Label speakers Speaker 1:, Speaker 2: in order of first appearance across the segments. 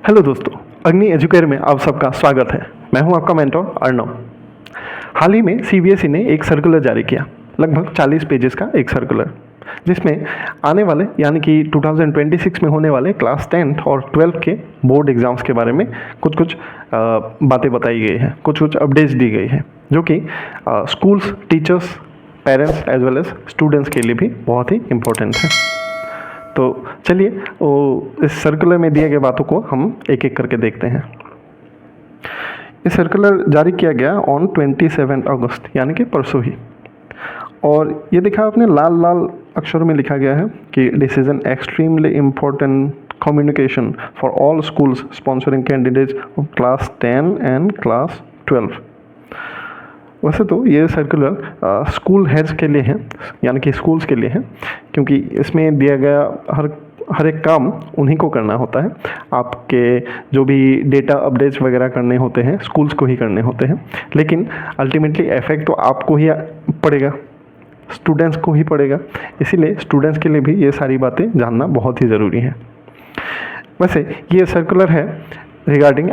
Speaker 1: Hello दोस्तों, अग्नि educare में आप सबका स्वागत है। मैं हूं आपका मेंटोर अर्णव। हाल ही में सीबीएसई ने एक सर्कुलर जारी किया, लगभग 40 पेजेस का एक सर्कुलर, जिसमें आने वाले यानी कि 2026 में होने वाले क्लास 10th और 12th के बोर्ड एग्ज़ाम्स के बारे में कुछ कुछ बातें बताई गई हैं, कुछ कुछ अपडेट्स दी गई हैं, जो कि schools, teachers, parents as well as students के लिए भी बहुत ही इम्पोर्टेंट है। तो चलिए इस सर्कुलर में दिए गए बातों को हम एक एक करके देखते हैं। ये सर्कुलर जारी किया गया ऑन 27 अगस्त यानी कि परसों ही, और ये देखा आपने लाल लाल अक्षरों में लिखा गया है कि this is an extremely important communication for all schools sponsoring candidates of class 10 and class 12। वैसे तो ये सर्कुलर स्कूल हेड्स के लिए है, यानी कि स्कूल्स के लिए है, क्योंकि इसमें दिया गया हर एक काम उन्हीं को करना होता है। आपके जो भी डेटा अपडेट्स वगैरह करने होते हैं स्कूल्स को ही करने होते हैं, लेकिन अल्टीमेटली इफेक्ट तो आपको ही पड़ेगा, स्टूडेंट्स को ही पड़ेगा। इसीलिए स्टूडेंट्स के लिए भी ये सारी बातें जानना बहुत ही ज़रूरी है। वैसे ये सर्कुलर है रिगार्डिंग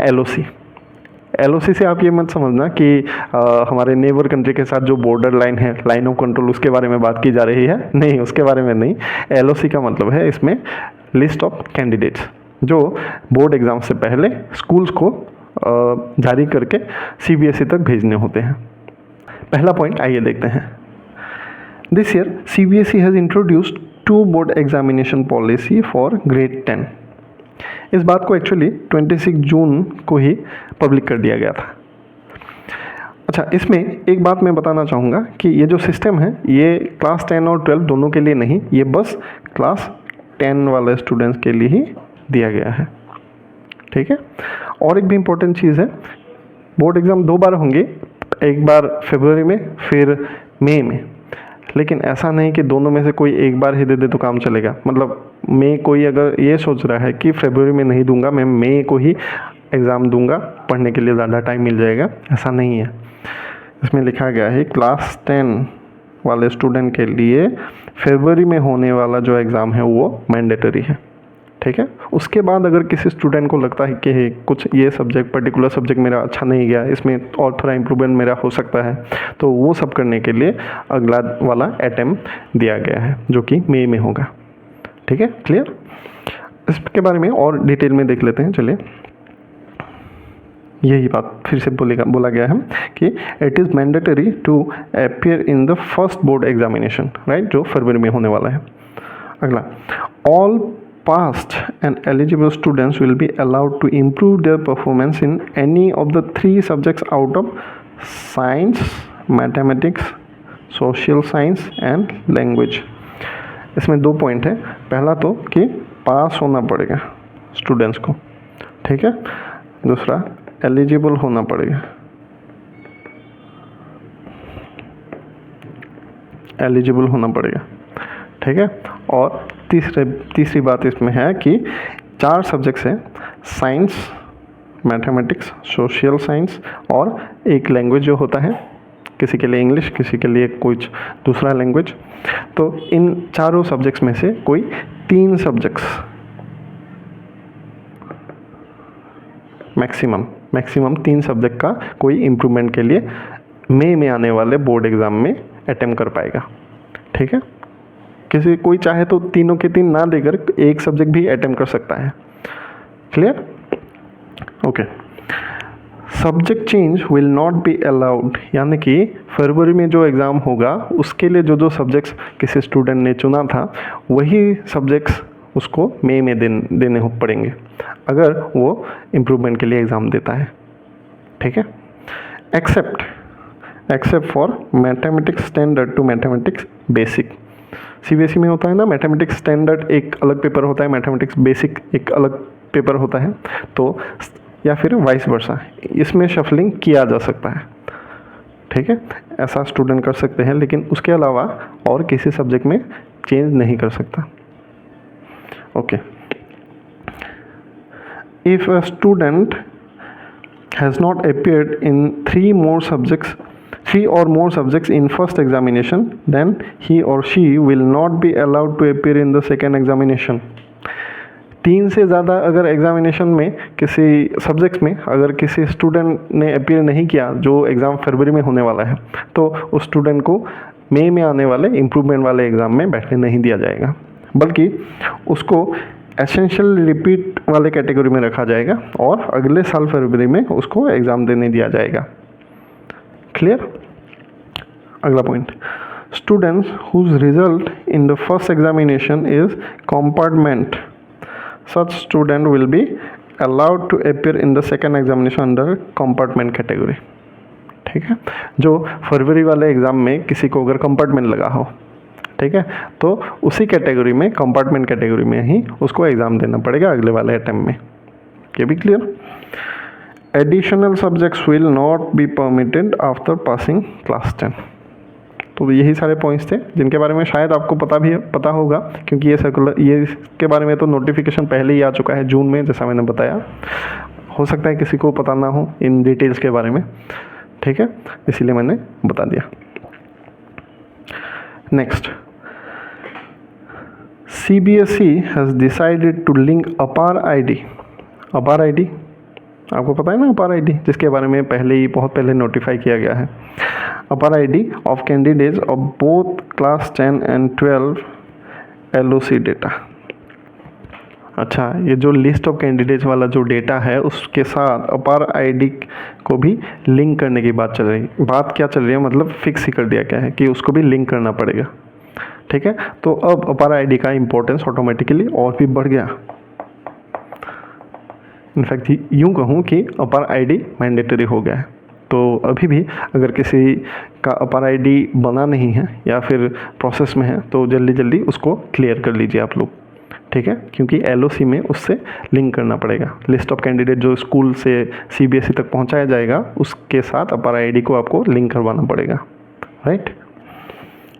Speaker 1: एलओसी से आप ये मत समझना कि हमारे नेबर कंट्री के साथ जो बॉर्डर लाइन है, लाइन ऑफ कंट्रोल, उसके बारे में बात की जा रही है। नहीं, उसके बारे में नहीं। एलओसी का मतलब है इसमें लिस्ट ऑफ कैंडिडेट्स जो बोर्ड एग्ज़ाम से पहले स्कूल्स को जारी करके सीबीएसई तक भेजने होते हैं। पहला पॉइंट आइए देखते हैं। This year CBSE has introduced 2 board examination policy for grade 10। इस बात को एक्चुअली 26 जून को ही पब्लिक कर दिया गया था। अच्छा, इसमें एक बात मैं बताना चाहूँगा कि ये जो सिस्टम है ये क्लास 10 और 12 दोनों के लिए नहीं, ये बस क्लास 10 वाले स्टूडेंट्स के लिए ही दिया गया है। ठीक है। और एक भी इम्पोर्टेंट चीज़ है, बोर्ड एग्ज़ाम 2 बार होंगे, एक बार फरवरी में फिर मई में, लेकिन ऐसा नहीं कि दोनों में से कोई एक बार ही दे दे तो काम चलेगा। मतलब मई कोई अगर ये सोच रहा है कि फरवरी में नहीं दूंगा, मैं मई को ही एग्ज़ाम दूंगा, पढ़ने के लिए ज़्यादा टाइम मिल जाएगा, ऐसा नहीं है। इसमें लिखा गया है क्लास 10 वाले स्टूडेंट के लिए फरवरी में होने वाला जो एग्ज़ाम है वो मैंडेटरी है। ठीक है। उसके बाद अगर किसी स्टूडेंट को लगता है कि कुछ ये सब्जेक्ट, पर्टिकुलर सब्जेक्ट मेरा अच्छा नहीं गया, इसमें और थोड़ा इम्प्रूवमेंट मेरा हो सकता है, तो वो सब करने के लिए अगला वाला अटेम्प्ट दिया गया है जो कि मई में होगा। ठीक है, क्लियर। इसके बारे में और डिटेल में देख लेते हैं। चलिए, यही बात फिर से बोला गया है कि it is mandatory to appear in the first board examination, right, जो फरवरी में होने वाला है। अगला, all past and eligible students will be allowed to improve their performance in any of the 3 subjects out of science, mathematics, social science and language। इसमें 2 point है। पहला तो कि पास होना पड़ेगा स्टूडेंट्स को, ठीक है। दूसरा, एलिजिबल होना पड़ेगा, एलिजिबल होना पड़ेगा, ठीक है। और तीसरी बात इसमें है कि 4 सब्जेक्ट्स हैं, साइंस, मैथमेटिक्स, सोशल साइंस और एक लैंग्वेज जो होता है, किसी के लिए इंग्लिश, किसी के लिए कुछ दूसरा लैंग्वेज। तो इन चारों सब्जेक्ट्स में से कोई 3 सब्जेक्ट्स मैक्सिमम 3 सब्जेक्ट का कोई इम्प्रूवमेंट के लिए मई में आने वाले बोर्ड एग्ज़ाम में अटेम्प्ट कर पाएगा। ठीक है। कोई चाहे तो तीनों के 3 ना देकर एक सब्जेक्ट भी अटेम्प्ट कर सकता है। Clear? Okay. Subject change will not be allowed, यानी कि फरवरी में जो एग्ज़ाम होगा उसके लिए जो सब्जेक्ट्स किसी स्टूडेंट ने चुना था वही सब्जेक्ट्स उसको मई में देने पड़ेंगे अगर वो इम्प्रूवमेंट के लिए एग्ज़ाम देता है। ठीक है। Except for mathematics standard two mathematics basic. CBSE में होता है ना, मैथमेटिक्स स्टैंडर्ड एक अलग पेपर होता है, मैथमेटिक्स बेसिक एक अलग पेपर होता है, तो या फिर वाइस वर्सा, इसमें शफलिंग किया जा सकता है। ठीक है, ऐसा स्टूडेंट कर सकते हैं, लेकिन उसके अलावा और किसी सब्जेक्ट में चेंज नहीं कर सकता। Okay. If a student has not appeared in 3 or more subjects in first examination, then he or she will not be allowed to appear in the second examination। 3 से ज़्यादा अगर एग्जामिनेशन में किसी subjects में अगर किसी स्टूडेंट ने appear नहीं किया जो एग्ज़ाम फरवरी में होने वाला है, तो उस स्टूडेंट को मई में आने वाले इम्प्रूवमेंट वाले एग्ज़ाम में बैठने नहीं दिया जाएगा, बल्कि उसको एसेंशियल रिपीट वाले कैटेगरी में रखा जाएगा और अगले साल फरवरी में उसको एग्ज़ाम देने दिया जाएगा। क्लियर? अगला point, students whose result in the first examination is compartment, such student will be allowed to appear in the second examination under compartment category. ठीक है, जो फरवरी वाले एग्ज़ाम में किसी को अगर कंपार्टमेंट लगा हो, ठीक है, तो उसी कैटेगरी में कंपार्टमेंट कैटेगरी में ही उसको एग्ज़ाम देना पड़ेगा अगले वाले अटेम्प्ट में। ये भी clear? Additional subjects will not be permitted after passing class 10। तो यही सारे पॉइंट्स थे जिनके बारे में शायद आपको पता होगा, क्योंकि ये सर्कुलर, ये इसके बारे में तो नोटिफिकेशन पहले ही आ चुका है जून में, जैसा मैंने बताया। हो सकता है किसी को पता ना हो इन डिटेल्स के बारे में, ठीक है, इसीलिए मैंने बता दिया। Next, CBSE has decided to link अपार ID, अपार ID आपको पता है ना, अपार ID जिसके बारे में पहले ही बहुत पहले नोटिफाई किया गया है। अपार ID of candidates of both class 10 and 12 LOC data. अच्छा, ये जो लिस्ट ऑफ कैंडिडेट्स वाला जो डेटा है उसके साथ अपार ID को भी लिंक करने की बात चल रही है। बात क्या चल रही है, मतलब फिक्स ही कर दिया गया है कि उसको भी लिंक करना पड़ेगा। ठीक है, तो अब अपार ID का इम्पोर्टेंस ऑटोमेटिकली और भी बढ़ गया। इनफैक्ट यूँ कहूँ कि अपार ID मैंडेटरी हो गया है। तो अभी भी अगर किसी का अपार ID बना नहीं है या फिर प्रोसेस में है, तो जल्दी जल्दी उसको क्लियर कर लीजिए आप लोग। ठीक है, क्योंकि LOC में उससे लिंक करना पड़ेगा। लिस्ट ऑफ कैंडिडेट जो स्कूल से CBSE तक पहुंचाया जाएगा, उसके साथ अपार ID को आपको लिंक करवाना पड़ेगा। राइट,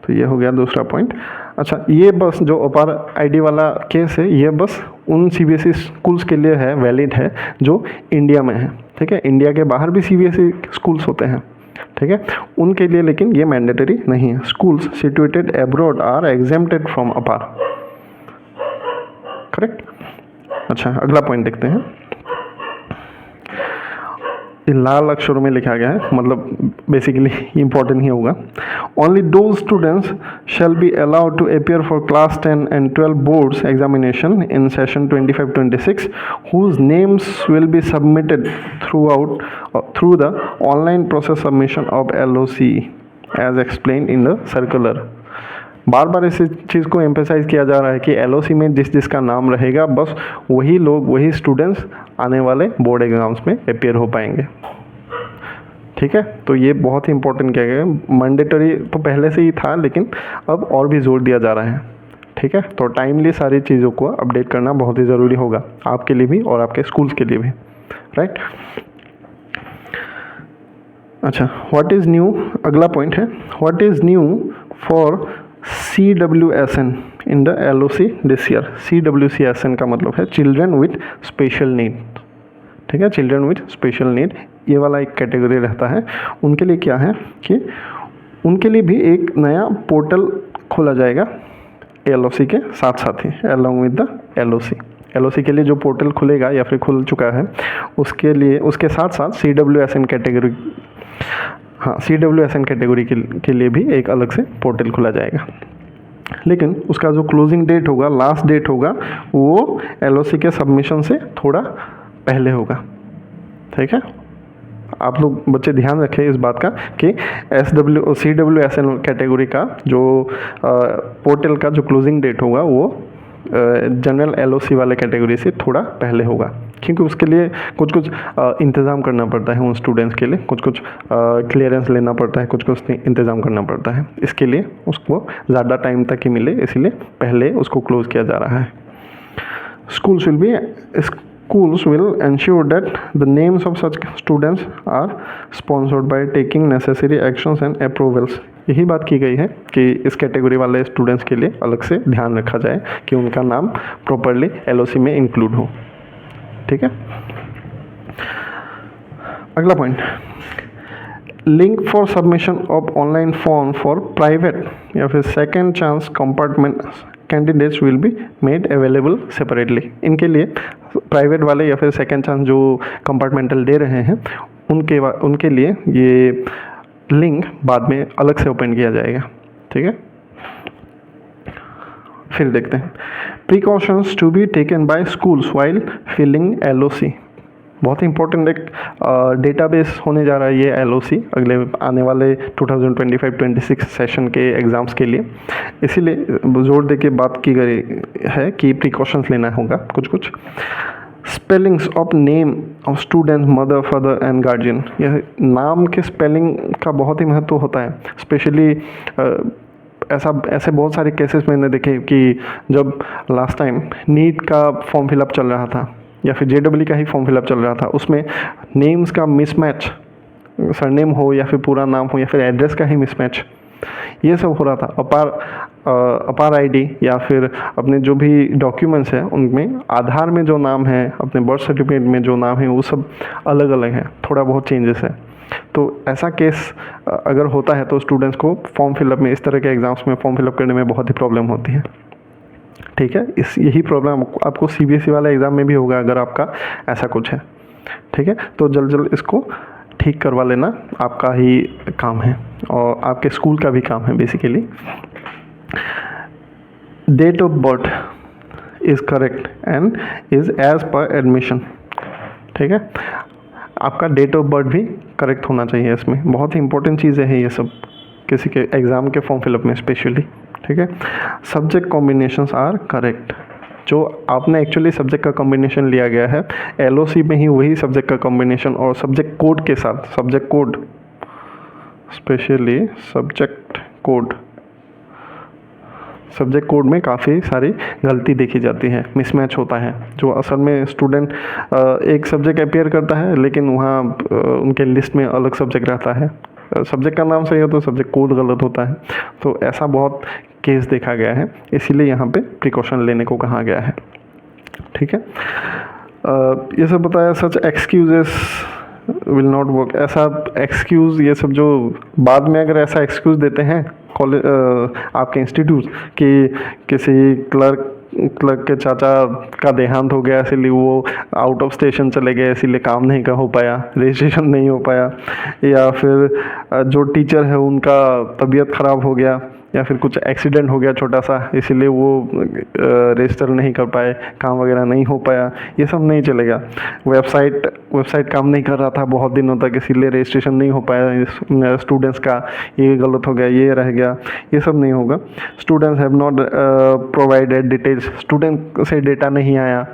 Speaker 1: तो ये हो गया दूसरा पॉइंट। अच्छा, ये बस जो अपार ID वाला केस है, ये बस उन CBSE स्कूल्स के लिए है, वैलिड है जो इंडिया में है। ठीक है, इंडिया के बाहर भी CBSE स्कूल्स होते हैं, ठीक है, उनके लिए लेकिन ये मैंडेटरी नहीं है। Schools situated abroad are exempted from APAAR. Correct. अच्छा, अगला पॉइंट देखते हैं। लाल अक्षरों में लिखा गया है, मतलब बेसिकली इंपॉर्टेंट ही होगा। Only those students shall be allowed to appear for class 10 and 12 boards examination in session 25-26 whose names will be submitted through the online process submission of LOC as explain in the circular. बार बार इस चीज़ को emphasise किया जा रहा है कि LOC में जिसका नाम रहेगा, बस वही लोग, वही स्टूडेंट्स आने वाले बोर्ड एग्जाम्स में अपीयर हो पाएंगे। ठीक है, तो ये बहुत ही इंपॉर्टेंट किया गया है। मैंडेटरी तो पहले से ही था, लेकिन अब और भी जोर दिया जा रहा है। ठीक है, तो टाइमली सारी चीज़ों को अपडेट करना बहुत ही ज़रूरी होगा, आपके लिए भी और आपके स्कूल्स के लिए भी। राइट। अच्छा, व्हाट इज़ न्यू, अगला पॉइंट है, what is new for CWSN in the LOC this year. CWSN का मतलब है चिल्ड्रन विथ स्पेशल नीड। ठीक है, चिल्ड्रन विथ स्पेशल नीड, ये वाला एक कैटेगरी रहता है। उनके लिए क्या है कि उनके लिए भी एक नया पोर्टल खोला जाएगा LOC के साथ साथ ही, along with the LOC। LOC के लिए जो पोर्टल खुलेगा या फिर खुल चुका है, उसके लिए उसके साथ साथ CWSN कैटेगरी, हाँ, CWSN कैटेगरी के लिए भी एक अलग से पोर्टल खुला जाएगा। लेकिन उसका जो क्लोजिंग डेट होगा, लास्ट डेट होगा, वो LOC के सबमिशन से थोड़ा पहले होगा। ठीक है, आप लोग बच्चे ध्यान रखें इस बात का कि CWSN कैटेगरी का जो पोर्टल का जो क्लोजिंग डेट होगा, वो जनरल LOC वाले कैटेगरी से थोड़ा पहले होगा, क्योंकि उसके लिए कुछ इंतज़ाम करना पड़ता है उन स्टूडेंट्स के लिए, कुछ क्लियरेंस लेना पड़ता है, कुछ इंतज़ाम करना पड़ता है। इसके लिए उसको ज़्यादा टाइम तक ही मिले, इसलिए पहले उसको क्लोज़ किया जा रहा है। Schools will ensure that the names of such students are sponsored by taking necessary actions and approvals। यही बात की गई है कि इस कैटेगरी वाले स्टूडेंट्स के लिए अलग से ध्यान रखा जाए कि उनका नाम प्रॉपरली LOC में इंक्लूड हो। ठीक है, अगला point, link for submission of online form for private या फिर second chance compartment candidates will be made available separately. इनके लिए प्राइवेट वाले या फिर सेकेंड चांस जो कंपार्टमेंटल दे रहे हैं उनके लिए ये लिंक बाद में अलग से ओपन किया जाएगा। ठीक है, फिर देखते हैं precautions to be taken by schools while filling LOC। बहुत ही इंपॉर्टेंट एक डेटाबेस होने जा रहा है ये LOC अगले आने वाले 2025-26 सेशन के एग्ज़ाम्स के लिए। इसीलिए जोर दे के बात की गई है कि प्रिकॉशंस लेना होगा कुछ। Spellings of name of student, mother, father and guardian. यह नाम के स्पेलिंग का बहुत ही महत्व होता है। स्पेशली ऐसे बहुत सारे केसेस मैंने देखे कि जब लास्ट टाइम नीट का फॉर्म फिलअप चल रहा था या फिर JEE का ही फॉर्म फिलअप चल रहा था, उसमें नेम्स का मिसमैच, सरनेम हो या फिर पूरा नाम हो या फिर एड्रेस का ही मिसमैच, ये सब हो रहा था। अपार ID या फिर अपने जो भी डॉक्यूमेंट्स हैं उनमें आधार में जो नाम है, अपने बर्थ सर्टिफिकेट में जो नाम है, वो सब अलग अलग है, थोड़ा बहुत चेंजेस है। तो ऐसा केस अगर होता है तो स्टूडेंट्स को फॉर्म फिलअप में, इस तरह के एग्ज़ाम्स में फॉर्म फिलअप करने में बहुत ही प्रॉब्लम होती है। ठीक है, यही प्रॉब्लम आपको CBSE वाले एग्ज़ाम में भी होगा अगर आपका ऐसा कुछ है। ठीक है, तो जल्द इसको ठीक करवा लेना आपका ही काम है और आपके स्कूल का भी काम है basically. Date of birth is correct and is age per admission. ठीक है, आपका डेट ऑफ बर्थ भी करेक्ट होना चाहिए। इसमें बहुत ही इंपॉर्टेंट चीज़ें हैं ये सब किसी के एग्ज़ाम के फॉर्म फिलअप में स्पेशली। ठीक है, सब्जेक्ट कॉम्बिनेशंस आर करेक्ट। जो आपने एक्चुअली सब्जेक्ट का कॉम्बिनेशन लिया गया है LOC में ही वही सब्जेक्ट का कॉम्बिनेशन और सब्जेक्ट कोड के साथ, subject code specially subject code में काफ़ी सारी गलती देखी जाती है, मिसमैच होता है। जो असल में स्टूडेंट एक सब्जेक्ट अपेयर करता है लेकिन वहाँ उनके लिस्ट में अलग सब्जेक्ट रहता है। सब्जेक्ट का नाम सही हो तो सब्जेक्ट कोड गलत होता है। तो ऐसा बहुत केस देखा गया है, इसीलिए यहाँ पे प्रिकॉशन लेने को कहा गया है। ठीक है, ये सब बताया। सच एक्सक्यूजेस विल नॉट वर्क। ऐसा एक्सक्यूज़, ये सब जो बाद में अगर ऐसा एक्सक्यूज़ देते हैं कॉलेज आपके इंस्टीट्यूट कि किसी क्लर्क के चाचा का देहांत हो गया इसीलिए वो आउट ऑफ स्टेशन चले गए, इसीलिए काम नहीं हो पाया, रजिस्ट्रेशन नहीं हो पाया, या फिर जो टीचर है उनका तबीयत ख़राब हो गया या फिर कुछ एक्सीडेंट हो गया छोटा सा, इसीलिए वो रजिस्टर नहीं कर पाए, काम वगैरह नहीं हो पाया, ये सब नहीं चलेगा। वेबसाइट काम नहीं कर रहा था बहुत दिनों तक, इसीलिए रजिस्ट्रेशन नहीं हो पाया स्टूडेंट्स का, ये गलत हो गया, ये रह गया, ये सब नहीं होगा। Students have not provided details, student से डेटा नहीं आया,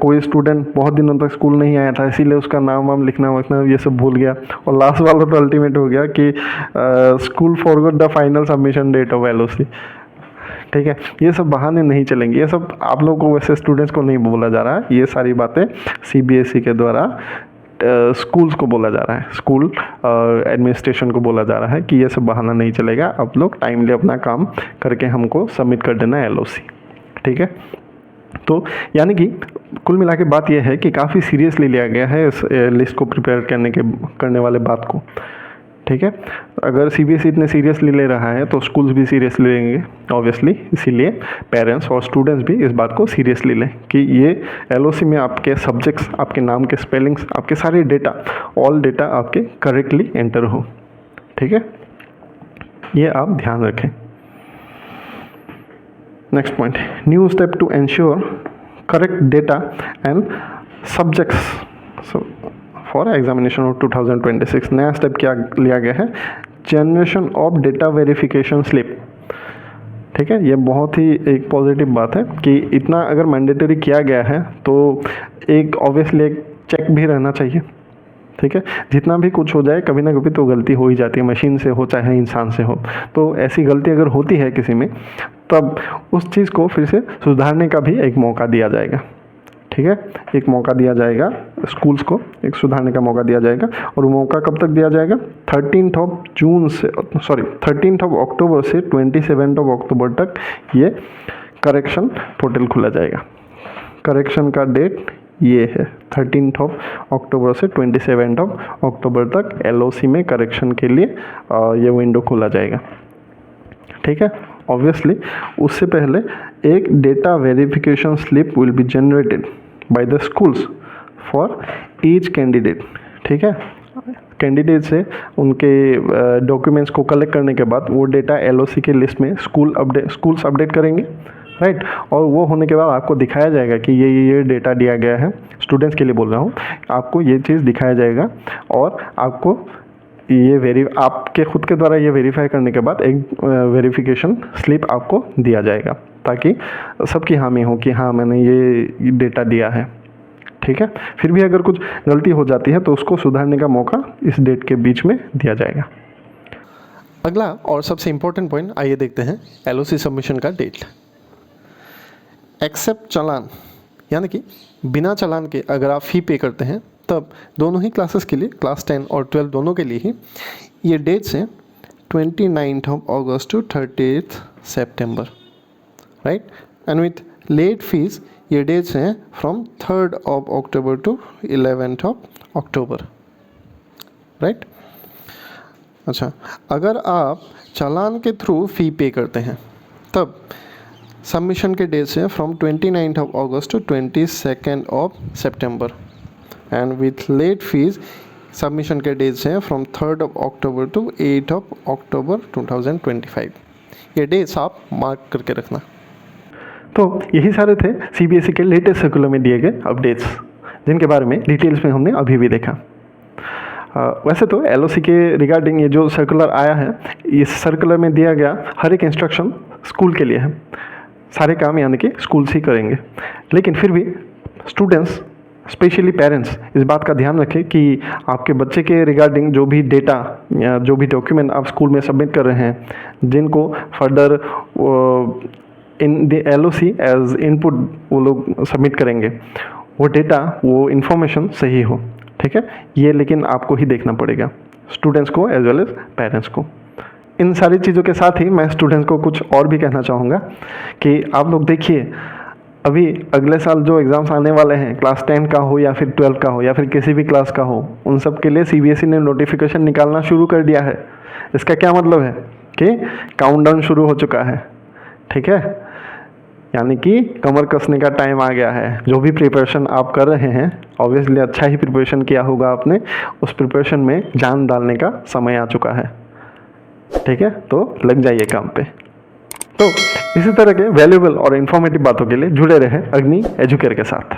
Speaker 1: कोई स्टूडेंट बहुत दिनों तक स्कूल नहीं आया था इसीलिए उसका नाम वाम लिखना ये सब भूल गया। और लास्ट वाला तो अल्टीमेट हो गया कि school forgot the final submission date of LOC। ठीक है, ये सब बहाने नहीं चलेंगे, ये सब आप लोगों को वैसे स्टूडेंट्स को नहीं बोला जा रहा है, ये सारी बातें CBSE के द्वारा स्कूल्स को बोला जा रहा है, स्कूल एडमिनिस्ट्रेशन को बोला जा रहा है कि ये सब बहाना नहीं चलेगा, आप लोग टाइमली अपना काम करके हमको सबमिट कर देना LOC। ठीक है, तो यानी कि कुल मिला के बात यह है कि काफ़ी सीरियसली लिया गया है इस लिस्ट को प्रिपेयर करने वाले बात को। ठीक है, अगर CBSE इतने सीरियसली ले रहा है तो स्कूल्स भी सीरियसली लेंगे ऑब्वियसली, इसीलिए पेरेंट्स और स्टूडेंट्स भी इस बात को सीरियसली लें कि ये LOC में आपके सब्जेक्ट्स, आपके नाम के स्पेलिंग्स, आपके सारे डेटा, ऑल डेटा आपके करेक्टली एंटर हो। ठीक है, ये आप ध्यान रखें। Next point, new step to ensure correct data and subjects for examination of 2026। नया स्टेप क्या लिया गया है, generation of data verification slip. ठीक है, ये बहुत ही एक पॉजिटिव बात है कि इतना अगर मैंडेटरी किया गया है तो एक ऑब्वियसली एक चेक भी रहना चाहिए। ठीक है, जितना भी कुछ हो जाए कभी ना कभी तो गलती हो ही जाती है, मशीन से हो चाहे इंसान से हो, तो ऐसी गलती अगर होती है किसी में तब उस चीज़ को फिर से सुधारने का भी एक मौका दिया जाएगा। ठीक है, एक मौका दिया जाएगा स्कूल्स को, एक सुधारने का मौका दिया जाएगा। और वो मौका कब तक दिया जाएगा, 13 अक्टूबर से 27 अक्टूबर तक ये करेक्शन पोर्टल खुला जाएगा। करेक्शन का डेट ये है 13 अक्टूबर से 27 अक्टूबर तक LOC में करेक्शन के लिए ये विंडो खोला जाएगा। ठीक है, ऑब्वियसली उससे पहले एक data verification slip will be generated by the schools for each candidate. ठीक है, कैंडिडेट से उनके डॉक्यूमेंट्स को कलेक्ट करने के बाद वो डेटा LOC के लिस्ट में स्कूल्स अपडेट करेंगे, राइट। और वो होने के बाद आपको दिखाया जाएगा कि ये डेटा दिया गया है। स्टूडेंट्स के लिए बोल रहा हूँ, आपको ये चीज़ दिखाया जाएगा और आपको ये आपके खुद के द्वारा ये वेरीफाई करने के बाद एक वेरिफिकेशन स्लिप आपको दिया जाएगा, ताकि सबकी हामी हो कि हाँ मैंने ये डेटा दिया है। ठीक है, फिर भी अगर कुछ गलती हो जाती है तो उसको सुधारने का मौका इस डेट के बीच में दिया जाएगा। अगला और सबसे इम्पोर्टेंट पॉइंट आइए देखते हैं LOC सबमिशन का डेट। एक्सेप्ट चालान, यानी कि बिना चालान के अगर आप फ़ी पे करते हैं तब दोनों ही क्लासेस के लिए, क्लास 10 और 12 दोनों के लिए ही ये डेट्स हैं 29 अगस्त टू 30 सितंबर, right. And with late fee ये डेट्स हैं फ्रॉम 3 अक्टूबर टू 11 अक्टूबर, राइट। अच्छा, अगर आप चालान के थ्रू फ़ी पे करते हैं तब सबमिशन के डेट्स हैं फ्रॉम 29 अगस्त टू 22 सितंबर। And with late fee submission के डेट्स हैं फ्रॉम 3 अक्टूबर टू 8 अक्टूबर 2025। ये डेट्स आप मार्क करके रखना। तो यही सारे थे CBSE के लेटेस्ट सर्कुलर में दिए गए अपडेट्स, जिनके बारे में डिटेल्स में हमने अभी भी देखा। वैसे तो LOC के रिगार्डिंग ये जो सर्कुलर आया है, इस सर्कुलर में दिया गया हर एक इंस्ट्रक्शन स्कूल के लिए है, सारे काम यानी कि स्कूल्स ही करेंगे। लेकिन फिर भी स्टूडेंट्स, स्पेशली पेरेंट्स, इस बात का ध्यान रखें कि आपके बच्चे के रिगार्डिंग जो भी डेटा या जो भी डॉक्यूमेंट आप स्कूल में सबमिट कर रहे हैं, जिनको further in the LOC as input वो लोग सबमिट करेंगे, वो डेटा, वो इन्फॉर्मेशन सही हो। ठीक है, ये लेकिन आपको ही देखना पड़ेगा, स्टूडेंट्स को एज वेल एज पेरेंट्स को। इन सारी चीज़ों के साथ ही मैं स्टूडेंट्स को कुछ और भी कहना चाहूँगा कि आप लोग देखिए, अभी अगले साल जो एग्ज़ाम्स आने वाले हैं, क्लास 10 का हो या फिर 12 का हो या फिर किसी भी क्लास का हो, उन सब के लिए CBSE ने नोटिफिकेशन निकालना शुरू कर दिया है। इसका क्या मतलब है कि काउंटडाउन शुरू हो चुका है। ठीक है, यानी कि कमर कसने का टाइम आ गया है। जो भी प्रिपरेशन आप कर रहे हैं, ऑब्वियसली अच्छा ही प्रिपरेशन किया होगा आपने, उस प्रिपरेशन में जान डालने का समय आ चुका है। ठीक है, तो लग जाइए काम पे। तो इसी तरह के वैल्यूएबल और इन्फॉर्मेटिव बातों के लिए जुड़े रहे अग्नि एजुकेयर के साथ।